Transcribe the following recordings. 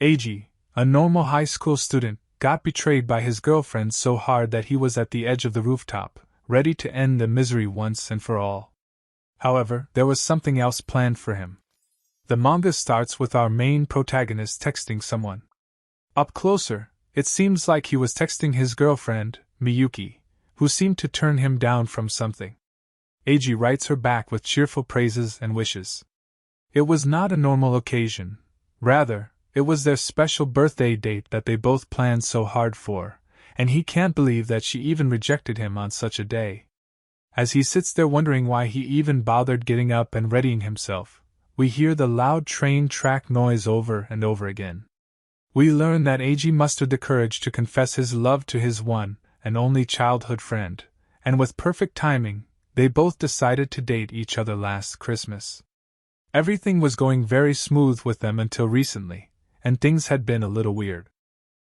Eiji, a normal high school student, got betrayed by his girlfriend so hard that he was at the edge of the rooftop, ready to end the misery once and for all. However, there was something else planned for him. The manga starts with our main protagonist texting someone. Up closer, it seems like he was texting his girlfriend, Miyuki, who seemed to turn him down from something. Eiji writes her back with cheerful praises and wishes. It was not a normal occasion. Rather, it was their special birthday date that they both planned so hard for, and he can't believe that she even rejected him on such a day. As he sits there wondering why he even bothered getting up and readying himself, we hear the loud train track noise over and over again. We learn that Eiji mustered the courage to confess his love to his one and only childhood friend, and with perfect timing, they both decided to date each other last Christmas. Everything was going very smooth with them until recently, and things had been a little weird.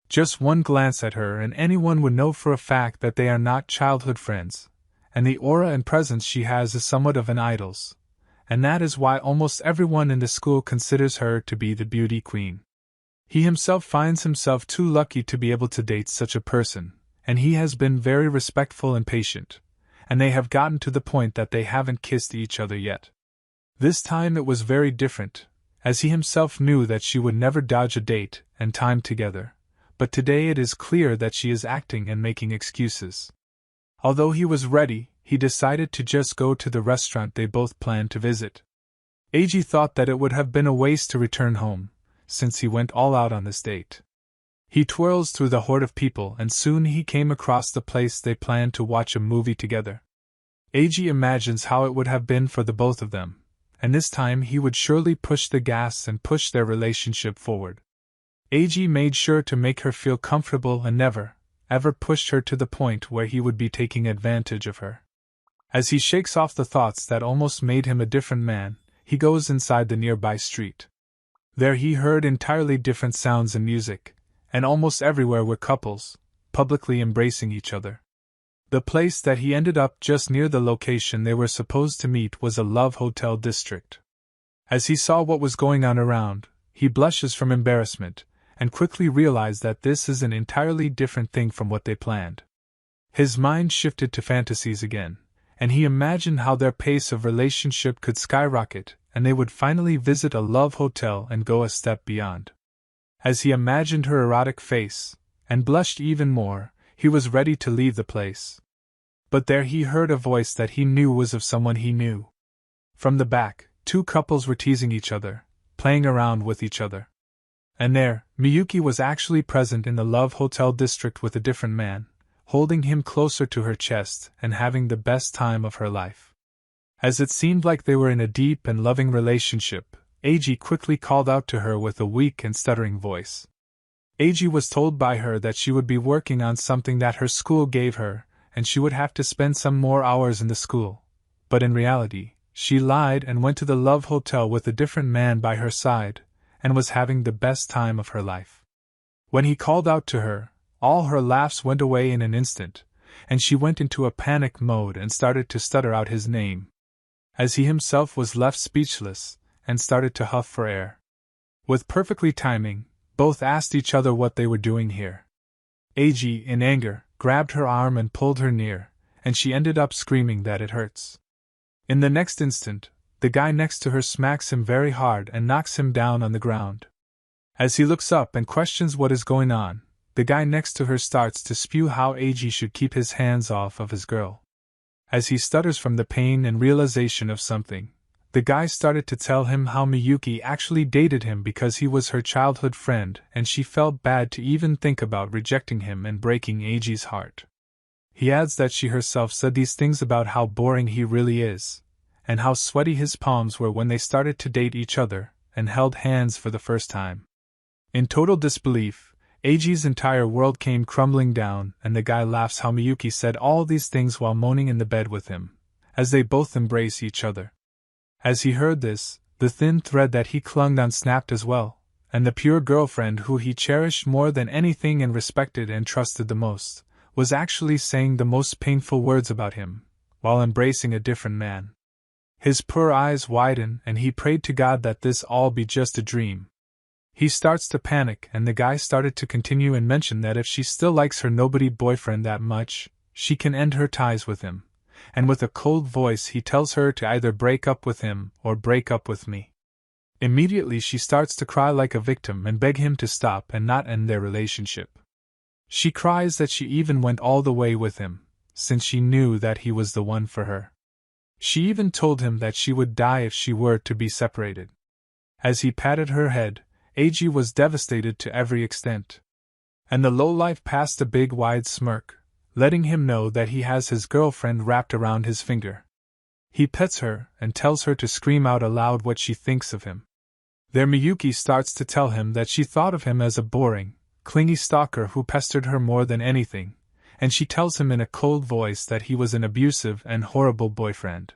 Just one glance at her and anyone would know for a fact that they are not childhood friends, and the aura and presence she has is somewhat of an idol's, and that is why almost everyone in the school considers her to be the beauty queen. He himself finds himself too lucky to be able to date such a person, and he has been very respectful and patient, and they have gotten to the point that they haven't kissed each other yet. This time it was very different, as he himself knew that she would never dodge a date and time together, but today it is clear that she is acting and making excuses. Although he was ready, he decided to just go to the restaurant they both planned to visit. Eiji thought that it would have been a waste to return home, since he went all out on this date. He twirls through the horde of people and soon he came across the place they planned to watch a movie together. Eiji imagines how it would have been for the both of them, and this time he would surely push the gas and push their relationship forward. Eiji made sure to make her feel comfortable and never, ever pushed her to the point where he would be taking advantage of her. As he shakes off the thoughts that almost made him a different man, he goes inside the nearby street. There he heard entirely different sounds and music, and almost everywhere were couples, publicly embracing each other. The place that he ended up just near the location they were supposed to meet was a love hotel district. As he saw what was going on around, he blushes from embarrassment, and quickly realized that this is an entirely different thing from what they planned. His mind shifted to fantasies again, and he imagined how their pace of relationship could skyrocket, and they would finally visit a love hotel and go a step beyond. As he imagined her erotic face, and blushed even more, he was ready to leave the place. But there he heard a voice that he knew was of someone he knew. From the back, two couples were teasing each other, playing around with each other. And there, Miyuki was actually present in the love hotel district with a different man, holding him closer to her chest and having the best time of her life. As it seemed like they were in a deep and loving relationship, Eiji quickly called out to her with a weak and stuttering voice. Eiji was told by her that she would be working on something that her school gave her, and she would have to spend some more hours in the school. But in reality, she lied and went to the love hotel with a different man by her side, and was having the best time of her life. When he called out to her, all her laughs went away in an instant, and she went into a panic mode and started to stutter out his name. As he himself was left speechless, and started to huff for air. With perfectly timing, both asked each other what they were doing here. Eiji, in anger, grabbed her arm and pulled her near, and she ended up screaming that it hurts. In the next instant, the guy next to her smacks him very hard and knocks him down on the ground. As he looks up and questions what is going on, the guy next to her starts to spew how Eiji should keep his hands off of his girl. As he stutters from the pain and realization of something, the guy started to tell him how Miyuki actually dated him because he was her childhood friend and she felt bad to even think about rejecting him and breaking Eiji's heart. He adds that she herself said these things about how boring he really is, and how sweaty his palms were when they started to date each other and held hands for the first time. In total disbelief, Eiji's entire world came crumbling down, and the guy laughs how Miyuki said all these things while moaning in the bed with him, as they both embrace each other. As he heard this, the thin thread that he clung on snapped as well, and the pure girlfriend who he cherished more than anything and respected and trusted the most, was actually saying the most painful words about him, while embracing a different man. His poor eyes widen and he prayed to God that this all be just a dream. He starts to panic, and the guy started to continue and mention that if she still likes her nobody boyfriend that much, she can end her ties with him, and with a cold voice he tells her to either break up with him or break up with me. Immediately she starts to cry like a victim and beg him to stop and not end their relationship. She cries that she even went all the way with him, since she knew that he was the one for her. She even told him that she would die if she were to be separated. As he patted her head, Eiji was devastated to every extent. And the lowlife passed a big wide smirk, letting him know that he has his girlfriend wrapped around his finger. He pets her and tells her to scream out aloud what she thinks of him. There Miyuki starts to tell him that she thought of him as a boring, clingy stalker who pestered her more than anything, and she tells him in a cold voice that he was an abusive and horrible boyfriend.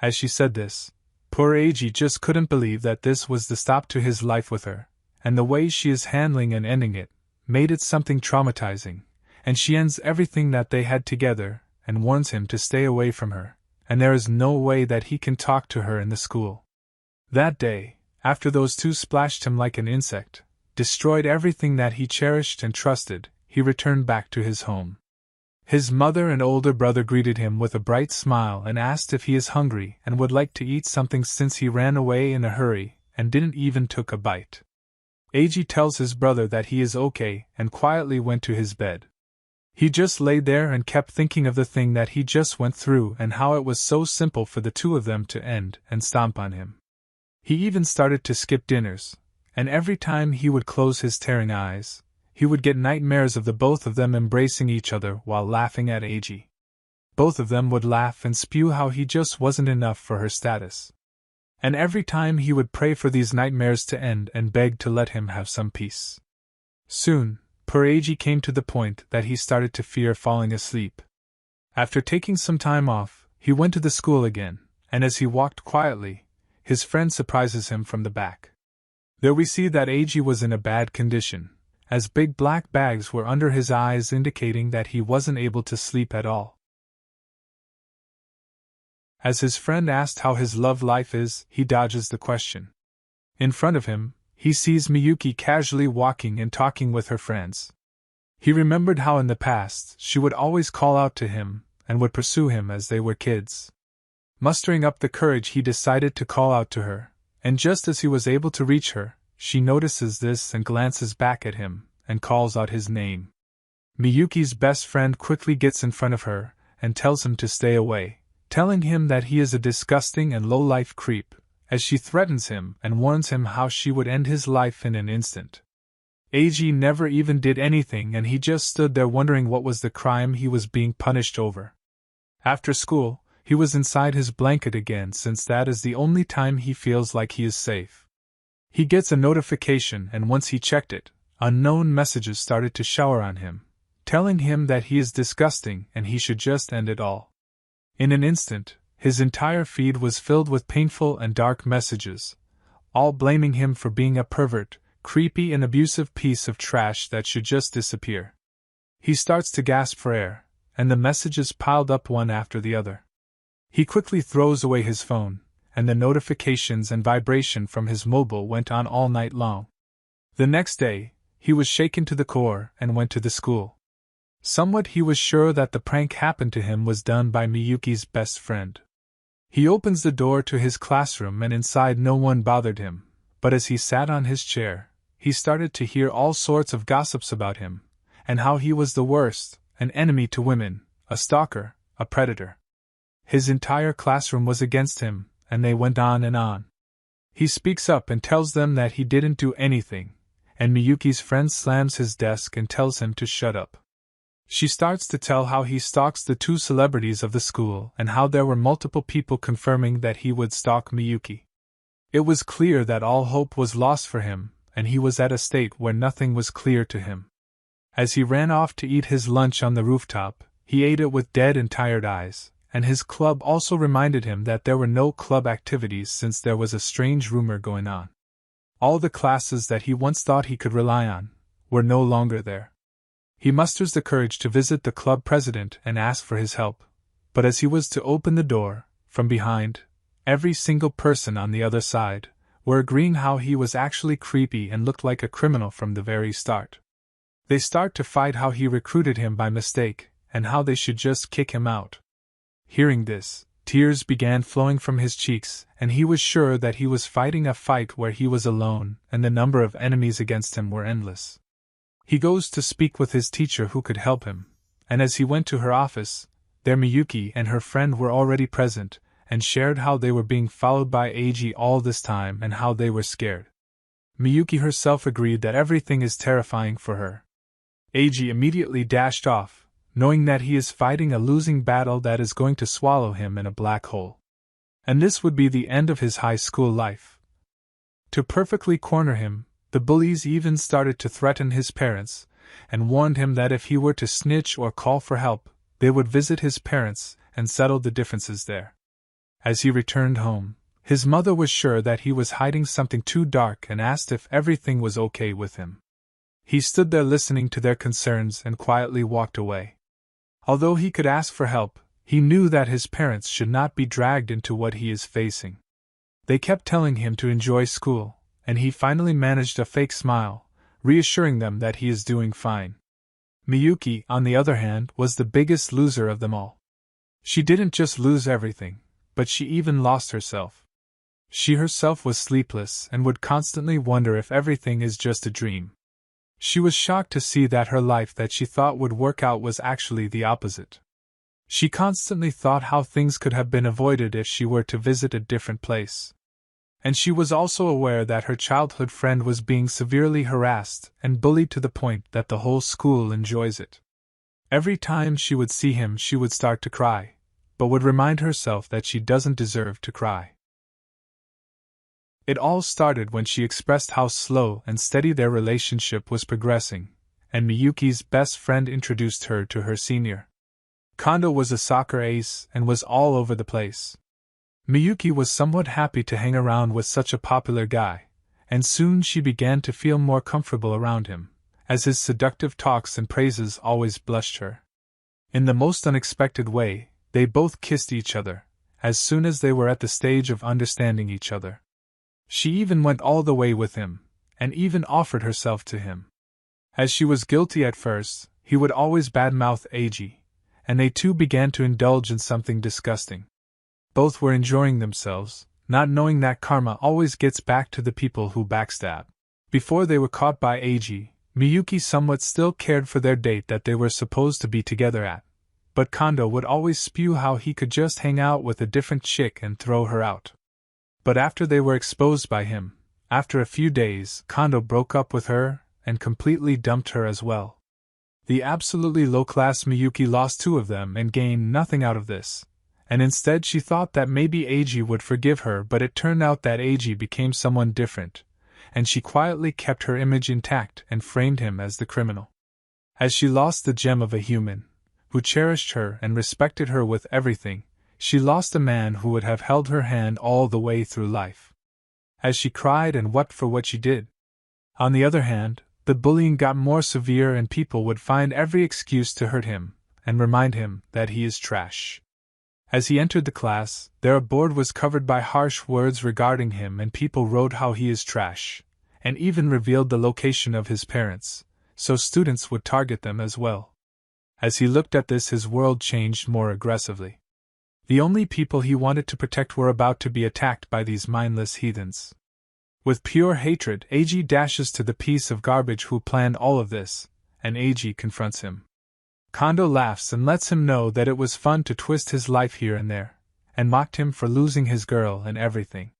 As she said this, poor Eiji just couldn't believe that this was the stop to his life with her, and the way she is handling and ending it made it something traumatizing, and she ends everything that they had together and warns him to stay away from her, and there is no way that he can talk to her in the school. That day, after those two splashed him like an insect, destroyed everything that he cherished and trusted, he returned back to his home. His mother and older brother greeted him with a bright smile and asked if he is hungry and would like to eat something since he ran away in a hurry and didn't even took a bite. Eiji tells his brother that he is okay and quietly went to his bed. He just lay there and kept thinking of the thing that he just went through and how it was so simple for the two of them to end and stomp on him. He even started to skip dinners, and every time he would close his tearing eyes, he would get nightmares of the both of them embracing each other while laughing at Eiji. Both of them would laugh and spew how he just wasn't enough for her status. And every time he would pray for these nightmares to end and beg to let him have some peace. Soon, poor Eiji came to the point that he started to fear falling asleep. After taking some time off, he went to the school again, and as he walked quietly, his friend surprises him from the back. There we see that Eiji was in a bad condition, as big black bags were under his eyes indicating that he wasn't able to sleep at all. As his friend asked how his love life is, he dodges the question. In front of him, he sees Miyuki casually walking and talking with her friends. He remembered how in the past she would always call out to him and would pursue him as they were kids. Mustering up the courage, he decided to call out to her, and just as he was able to reach her, she notices this and glances back at him and calls out his name. Miyuki's best friend quickly gets in front of her and tells him to stay away, telling him that he is a disgusting and low-life creep, as she threatens him and warns him how she would end his life in an instant. Eiji never even did anything, and he just stood there wondering what was the crime he was being punished over. After school, he was inside his blanket again, since that is the only time he feels like he is safe. He gets a notification, and once he checked it, unknown messages started to shower on him, telling him that he is disgusting and he should just end it all. In an instant, his entire feed was filled with painful and dark messages, all blaming him for being a pervert, creepy and abusive piece of trash that should just disappear. He starts to gasp for air, and the messages piled up one after the other. He quickly throws away his phone, and the notifications and vibration from his mobile went on all night long. The next day, he was shaken to the core and went to the school. Somewhat he was sure that the prank happened to him was done by Miyuki's best friend. He opens the door to his classroom, and inside no one bothered him, but as he sat on his chair, he started to hear all sorts of gossips about him, and how he was the worst, an enemy to women, a stalker, a predator. His entire classroom was against him, and they went on and on. He speaks up and tells them that he didn't do anything, and Miyuki's friend slams his desk and tells him to shut up. She starts to tell how he stalks the two celebrities of the school and how there were multiple people confirming that he would stalk Miyuki. It was clear that all hope was lost for him, and he was at a state where nothing was clear to him. As he ran off to eat his lunch on the rooftop, he ate it with dead and tired eyes, and his club also reminded him that there were no club activities since there was a strange rumor going on. All the classes that he once thought he could rely on were no longer there. He musters the courage to visit the club president and ask for his help, but as he was to open the door, from behind, every single person on the other side were agreeing how he was actually creepy and looked like a criminal from the very start. They start to fight how he recruited him by mistake, and how they should just kick him out. Hearing this, tears began flowing from his cheeks, and he was sure that he was fighting a fight where he was alone, and the number of enemies against him were endless. He goes to speak with his teacher who could help him, and as he went to her office, there Miyuki and her friend were already present, and shared how they were being followed by Eiji all this time and how they were scared. Miyuki herself agreed that everything is terrifying for her. Eiji immediately dashed off, knowing that he is fighting a losing battle that is going to swallow him in a black hole. And this would be the end of his high school life. To perfectly corner him, the bullies even started to threaten his parents, and warned him that if he were to snitch or call for help, they would visit his parents and settle the differences there. As he returned home, his mother was sure that he was hiding something too dark and asked if everything was okay with him. He stood there listening to their concerns and quietly walked away. Although he could ask for help, he knew that his parents should not be dragged into what he is facing. They kept telling him to enjoy school, and he finally managed a fake smile, reassuring them that he is doing fine. Miyuki, on the other hand, was the biggest loser of them all. She didn't just lose everything, but she even lost herself. She herself was sleepless and would constantly wonder if everything is just a dream. She was shocked to see that her life that she thought would work out was actually the opposite. She constantly thought how things could have been avoided if she were to visit a different place. And she was also aware that her childhood friend was being severely harassed and bullied to the point that the whole school enjoys it. Every time she would see him, she would start to cry, but would remind herself that she doesn't deserve to cry. It all started when she expressed how slow and steady their relationship was progressing, and Miyuki's best friend introduced her to her senior. Kondo was a soccer ace and was all over the place. Miyuki was somewhat happy to hang around with such a popular guy, and soon she began to feel more comfortable around him, as his seductive talks and praises always blushed her. In the most unexpected way, they both kissed each other, as soon as they were at the stage of understanding each other. She even went all the way with him, and even offered herself to him. As she was guilty at first, he would always badmouth Eiji, and they two began to indulge in something disgusting. Both were enjoying themselves, not knowing that karma always gets back to the people who backstab. Before they were caught by Eiji, Miyuki somewhat still cared for their date that they were supposed to be together at, but Kondo would always spew how he could just hang out with a different chick and throw her out. But after they were exposed by him, after a few days, Kondo broke up with her and completely dumped her as well. The absolutely low-class Miyuki lost two of them and gained nothing out of this, and instead she thought that maybe Eiji would forgive her, but it turned out that Eiji became someone different, and she quietly kept her image intact and framed him as the criminal. As she lost the gem of a human, who cherished her and respected her with everything, she lost a man who would have held her hand all the way through life. As she cried and wept for what she did. On the other hand, the bullying got more severe and people would find every excuse to hurt him, and remind him that he is trash. As he entered the class, their board was covered by harsh words regarding him and people wrote how he is trash, and even revealed the location of his parents, so students would target them as well. As he looked at this, his world changed more aggressively. The only people he wanted to protect were about to be attacked by these mindless heathens. With pure hatred, Eiji dashes to the piece of garbage who planned all of this, and Eiji confronts him. Kondo laughs and lets him know that it was fun to twist his life here and there, and mocked him for losing his girl and everything.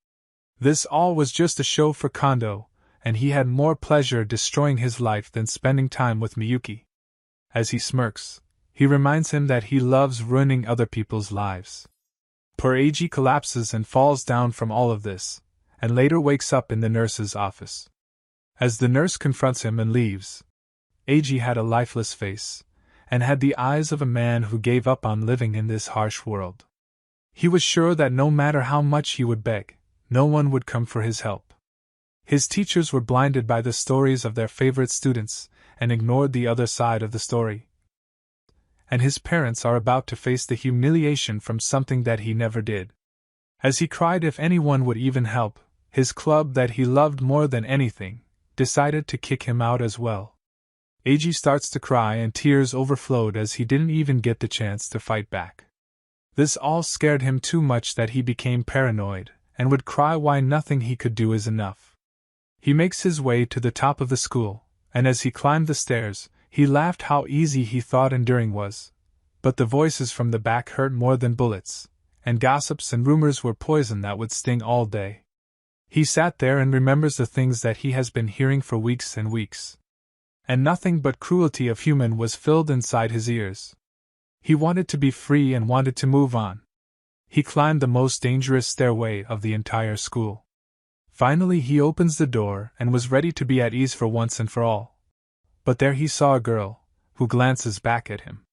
This all was just a show for Kondo, and he had more pleasure destroying his life than spending time with Miyuki. As he smirks, he reminds him that he loves ruining other people's lives. Poor Eiji collapses and falls down from all of this, and later wakes up in the nurse's office. As the nurse confronts him and leaves, Eiji had a lifeless face, and had the eyes of a man who gave up on living in this harsh world. He was sure that no matter how much he would beg, no one would come for his help. His teachers were blinded by the stories of their favorite students, and ignored the other side of the story. And his parents are about to face the humiliation from something that he never did. As he cried if anyone would even help, his club that he loved more than anything, decided to kick him out as well. Eiji starts to cry and tears overflowed as he didn't even get the chance to fight back. This all scared him too much that he became paranoid, and would cry why nothing he could do is enough. He makes his way to the top of the school, and as he climbed the stairs, he laughed how easy he thought enduring was. But the voices from the back hurt more than bullets, and gossips and rumors were poison that would sting all day. He sat there and remembers the things that he has been hearing for weeks and weeks. And nothing but cruelty of human was filled inside his ears. He wanted to be free and wanted to move on. He climbed the most dangerous stairway of the entire school. Finally he opens the door and was ready to be at ease for once and for all. But there he saw a girl, who glances back at him.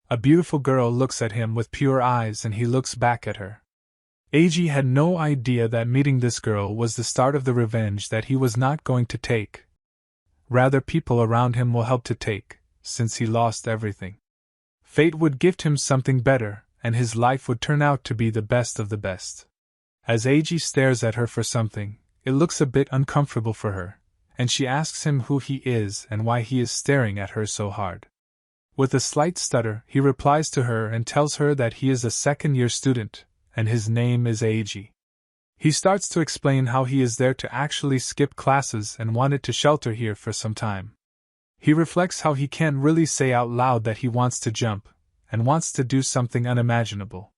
A beautiful girl looks at him with pure eyes and he looks back at her. Eiji had no idea that meeting this girl was the start of the revenge that he was not going to take. Rather, people around him will help to take, since he lost everything. Fate would gift him something better, and his life would turn out to be the best of the best. As Eiji stares at her for something, it looks a bit uncomfortable for her, and she asks him who he is and why he is staring at her so hard. With a slight stutter, he replies to her and tells her that he is a second-year student, and his name is Eiji. He starts to explain how he is there to actually skip classes and wanted to shelter here for some time. He reflects how he can't really say out loud that he wants to jump, and wants to do something unimaginable.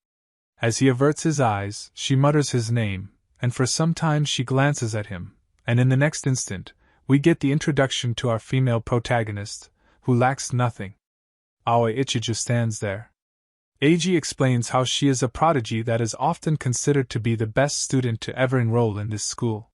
As he averts his eyes, she mutters his name, and for some time she glances at him, and in the next instant, we get the introduction to our female protagonist, who lacks nothing. Aoi Ichiju stands there. Eiji explains how she is a prodigy that is often considered to be the best student to ever enroll in this school.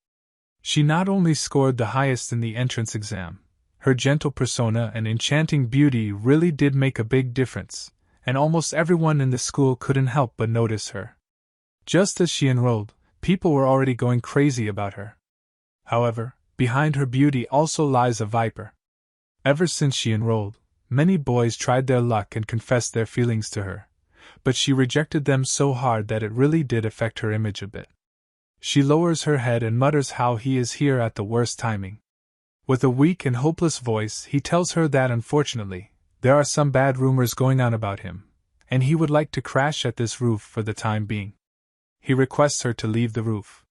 She not only scored the highest in the entrance exam, her gentle persona and enchanting beauty really did make a big difference, and almost everyone in the school couldn't help but notice her. Just as she enrolled, people were already going crazy about her. However, behind her beauty also lies a viper. Ever since she enrolled, many boys tried their luck and confessed their feelings to her, but she rejected them so hard that it really did affect her image a bit. She lowers her head and mutters how he is here at the worst timing. With a weak and hopeless voice, he tells her that unfortunately, there are some bad rumors going on about him, and he would like to crash at this roof for the time being. He requests her to leave the roof.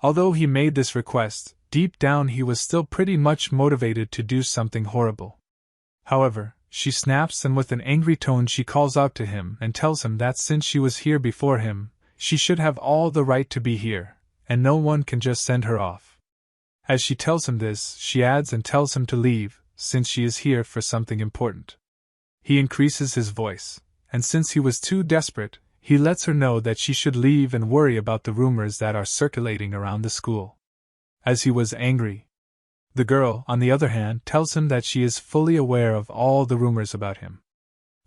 Although he made this request, deep down he was still pretty much motivated to do something horrible. However, she snaps and with an angry tone she calls out to him and tells him that since she was here before him, she should have all the right to be here, and no one can just send her off. As she tells him this, she adds and tells him to leave, since she is here for something important. He increases his voice, and since he was too desperate, he lets her know that she should leave and worry about the rumors that are circulating around the school. As he was angry, the girl, on the other hand, tells him that she is fully aware of all the rumors about him.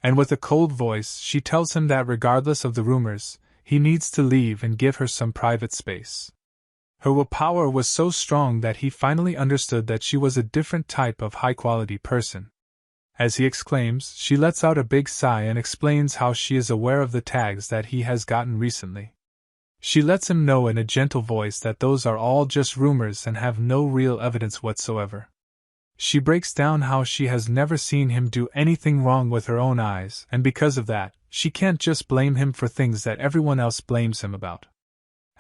And with a cold voice, she tells him that regardless of the rumors, he needs to leave and give her some private space. Her willpower was so strong that he finally understood that she was a different type of high-quality person. As he exclaims, she lets out a big sigh and explains how she is aware of the tags that he has gotten recently. She lets him know in a gentle voice that those are all just rumors and have no real evidence whatsoever. She breaks down how she has never seen him do anything wrong with her own eyes, and because of that, she can't just blame him for things that everyone else blames him about.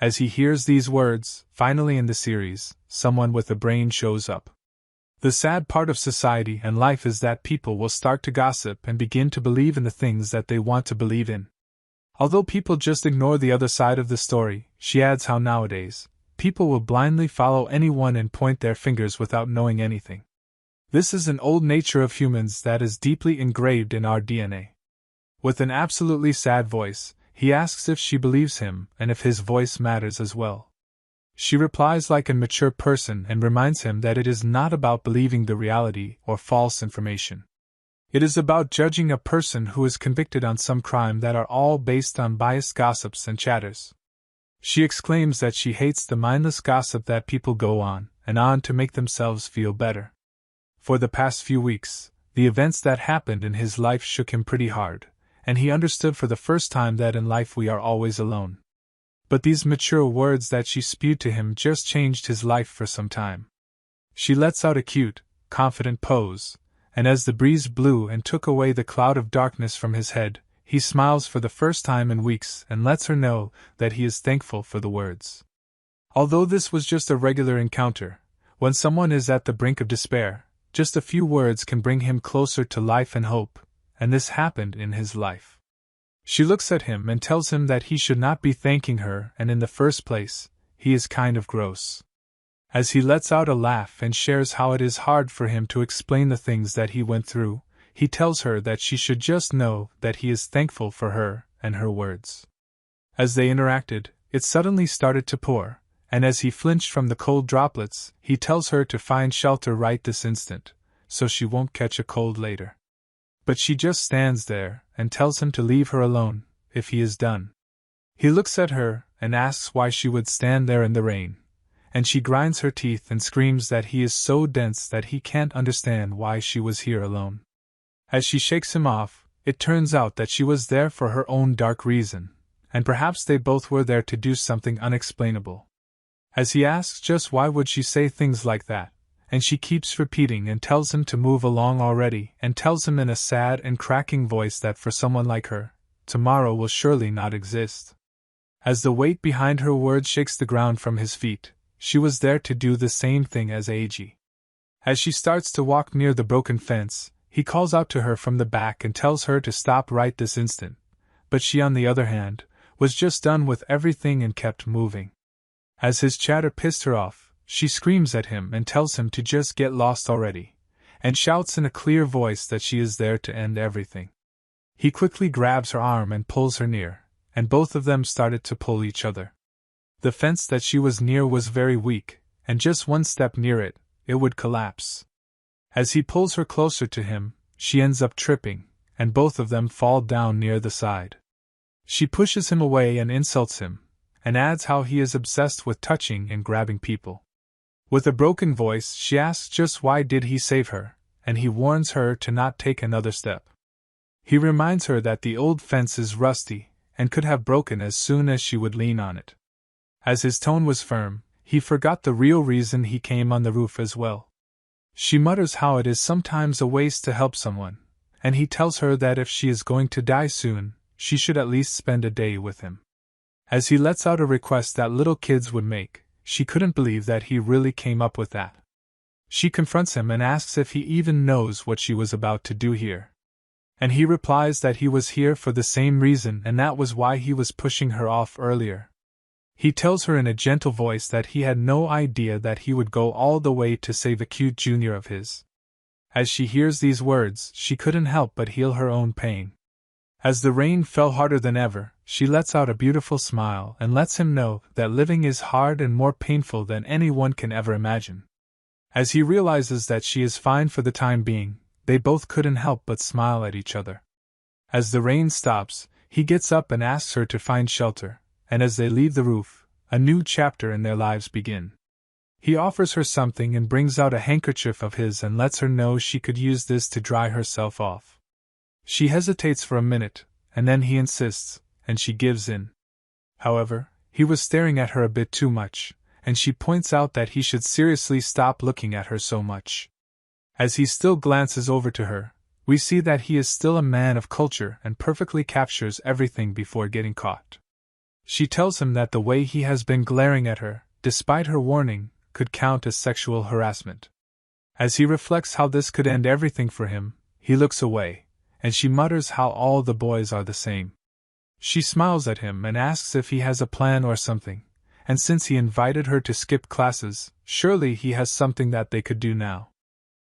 As he hears these words, finally in the series, someone with a brain shows up. The sad part of society and life is that people will start to gossip and begin to believe in the things that they want to believe in. Although people just ignore the other side of the story, she adds how nowadays, people will blindly follow anyone and point their fingers without knowing anything. This is an old nature of humans that is deeply engraved in our DNA. With an absolutely sad voice, he asks if she believes him and if his voice matters as well. She replies like a mature person and reminds him that it is not about believing the reality or false information. It is about judging a person who is convicted on some crime that are all based on biased gossips and chatters. She exclaims that she hates the mindless gossip that people go on and on to make themselves feel better. For the past few weeks, the events that happened in his life shook him pretty hard, and he understood for the first time that in life we are always alone. But these mature words that she spewed to him just changed his life for some time. She lets out a cute, confident pose, and as the breeze blew and took away the cloud of darkness from his head, he smiles for the first time in weeks and lets her know that he is thankful for the words. Although this was just a regular encounter, when someone is at the brink of despair, just a few words can bring him closer to life and hope, and this happened in his life. She looks at him and tells him that he should not be thanking her, and in the first place, he is kind of gross. As he lets out a laugh and shares how it is hard for him to explain the things that he went through, he tells her that she should just know that he is thankful for her and her words. As they interacted, it suddenly started to pour, and as he flinched from the cold droplets, he tells her to find shelter right this instant, so she won't catch a cold later. But she just stands there and tells him to leave her alone, if he is done. He looks at her and asks why she would stand there in the rain, and she grinds her teeth and screams that he is so dense that he can't understand why she was here alone. As she shakes him off, it turns out that she was there for her own dark reason, and perhaps they both were there to do something unexplainable. As he asks just why would she say things like that, and she keeps repeating and tells him to move along already, and tells him in a sad and cracking voice that for someone like her, tomorrow will surely not exist. As the weight behind her words shakes the ground from his feet, she was there to do the same thing as Ag. As she starts to walk near the broken fence, he calls out to her from the back and tells her to stop right this instant, but she, on the other hand, was just done with everything and kept moving. As his chatter pissed her off, she screams at him and tells him to just get lost already, and shouts in a clear voice that she is there to end everything. He quickly grabs her arm and pulls her near, and both of them started to pull each other. The fence that she was near was very weak, and just one step near it, it would collapse. As he pulls her closer to him, she ends up tripping, and both of them fall down near the side. She pushes him away and insults him, and adds how he is obsessed with touching and grabbing people. With a broken voice, she asks just why did he save her, and he warns her to not take another step. He reminds her that the old fence is rusty, and could have broken as soon as she would lean on it. As his tone was firm, he forgot the real reason he came on the roof as well. She mutters how it is sometimes a waste to help someone, and he tells her that if she is going to die soon, she should at least spend a day with him. As he lets out a request that little kids would make, she couldn't believe that he really came up with that. She confronts him and asks if he even knows what she was about to do here. And he replies that he was here for the same reason and that was why he was pushing her off earlier. He tells her in a gentle voice that he had no idea that he would go all the way to save a cute junior of his. As she hears these words, she couldn't help but heal her own pain. As the rain fell harder than ever, she lets out a beautiful smile and lets him know that living is hard and more painful than anyone can ever imagine. As he realizes that she is fine for the time being, they both couldn't help but smile at each other. As the rain stops, he gets up and asks her to find shelter, and as they leave the roof, a new chapter in their lives begin. He offers her something and brings out a handkerchief of his and lets her know she could use this to dry herself off. She hesitates for a minute, and then he insists, and she gives in. However, he was staring at her a bit too much, and she points out that he should seriously stop looking at her so much. As he still glances over to her, we see that he is still a man of culture and perfectly captures everything before getting caught. She tells him that the way he has been glaring at her, despite her warning, could count as sexual harassment. As he reflects how this could end everything for him, he looks away, and she mutters how all the boys are the same. She smiles at him and asks if he has a plan or something, and since he invited her to skip classes, surely he has something that they could do now.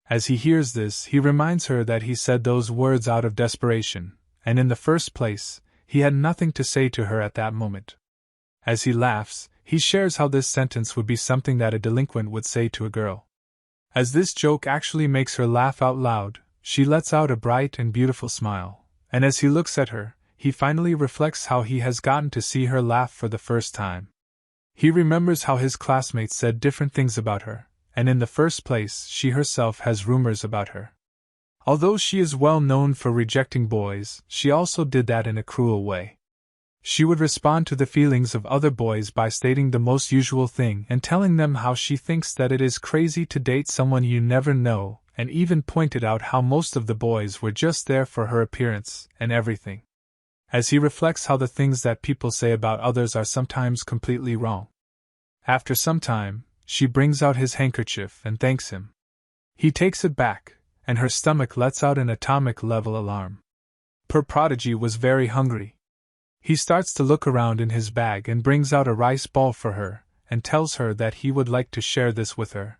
As he hears this, he reminds her that he said those words out of desperation, and in the first place, he had nothing to say to her at that moment. As he laughs, he shares how this sentence would be something that a delinquent would say to a girl. As this joke actually makes her laugh out loud, she lets out a bright and beautiful smile, and as he looks at her, he finally reflects how he has gotten to see her laugh for the first time. He remembers how his classmates said different things about her, and in the first place, she herself has rumors about her. Although she is well known for rejecting boys, she also did that in a cruel way. She would respond to the feelings of other boys by stating the most usual thing and telling them how she thinks that it is crazy to date someone you never know, and even pointed out how most of the boys were just there for her appearance and everything. As he reflects how the things that people say about others are sometimes completely wrong. After some time, she brings out his handkerchief and thanks him. He takes it back, and her stomach lets out an atomic-level alarm. Poor Prodigy was very hungry. He starts to look around in his bag and brings out a rice ball for her, and tells her that he would like to share this with her.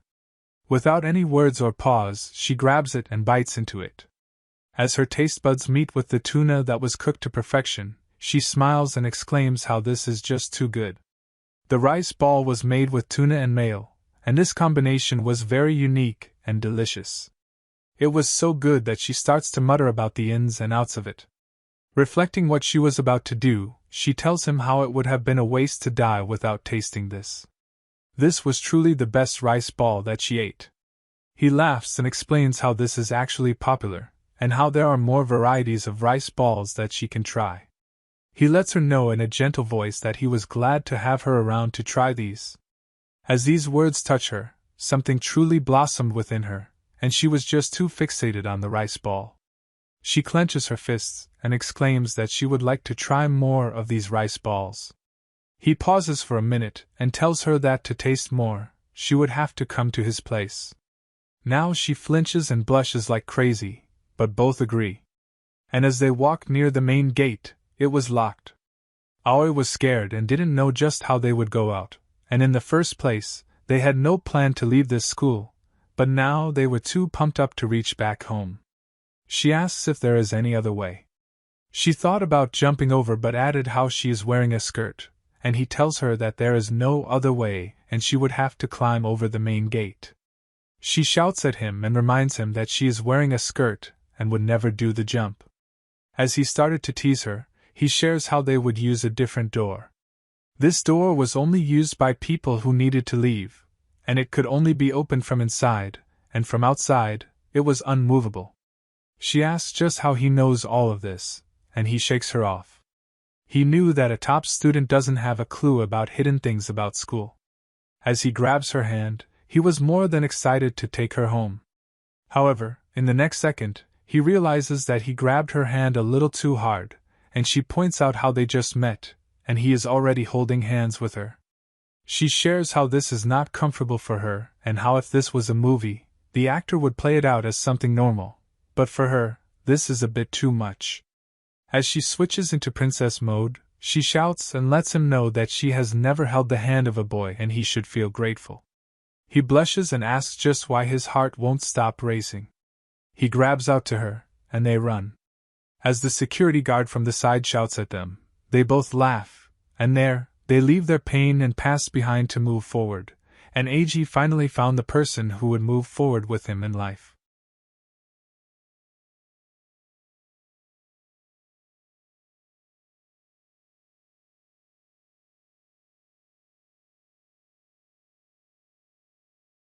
Without any words or pause, she grabs it and bites into it. As her taste buds meet with the tuna that was cooked to perfection, she smiles and exclaims how this is just too good. The rice ball was made with tuna and mayo, and this combination was very unique and delicious. It was so good that she starts to mutter about the ins and outs of it. Reflecting what she was about to do, she tells him how it would have been a waste to die without tasting this. This was truly the best rice ball that she ate. He laughs and explains how this is actually popular, and how there are more varieties of rice balls that she can try. He lets her know in a gentle voice that he was glad to have her around to try these. As these words touch her, something truly blossomed within her, and she was just too fixated on the rice ball. She clenches her fists and exclaims that she would like to try more of these rice balls. He pauses for a minute and tells her that to taste more, she would have to come to his place. Now she flinches and blushes like crazy, but both agree. And as they walk near the main gate, it was locked. Aoi was scared and didn't know just how they would go out, and in the first place, they had no plan to leave this school, but now they were too pumped up to reach back home. She asks if there is any other way. She thought about jumping over but added how she is wearing a skirt, and he tells her that there is no other way and she would have to climb over the main gate. She shouts at him and reminds him that she is wearing a skirt and would never do the jump. As he started to tease her, he shares how they would use a different door. This door was only used by people who needed to leave, and it could only be opened from inside, and from outside, it was unmovable. She asks just how he knows all of this, and he shakes her off. He knew that a top student doesn't have a clue about hidden things about school. As he grabs her hand, he was more than excited to take her home. However, in the next second, he realizes that he grabbed her hand a little too hard, and she points out how they just met, and he is already holding hands with her. She shares how this is not comfortable for her, and how if this was a movie, the actor would play it out as something normal, but for her, this is a bit too much. As she switches into princess mode, she shouts and lets him know that she has never held the hand of a boy and he should feel grateful. He blushes and asks just why his heart won't stop racing. He grabs out to her, and they run. As the security guard from the side shouts at them, they both laugh, and there, they leave their pain and past behind to move forward, and AG finally found the person who would move forward with him in life.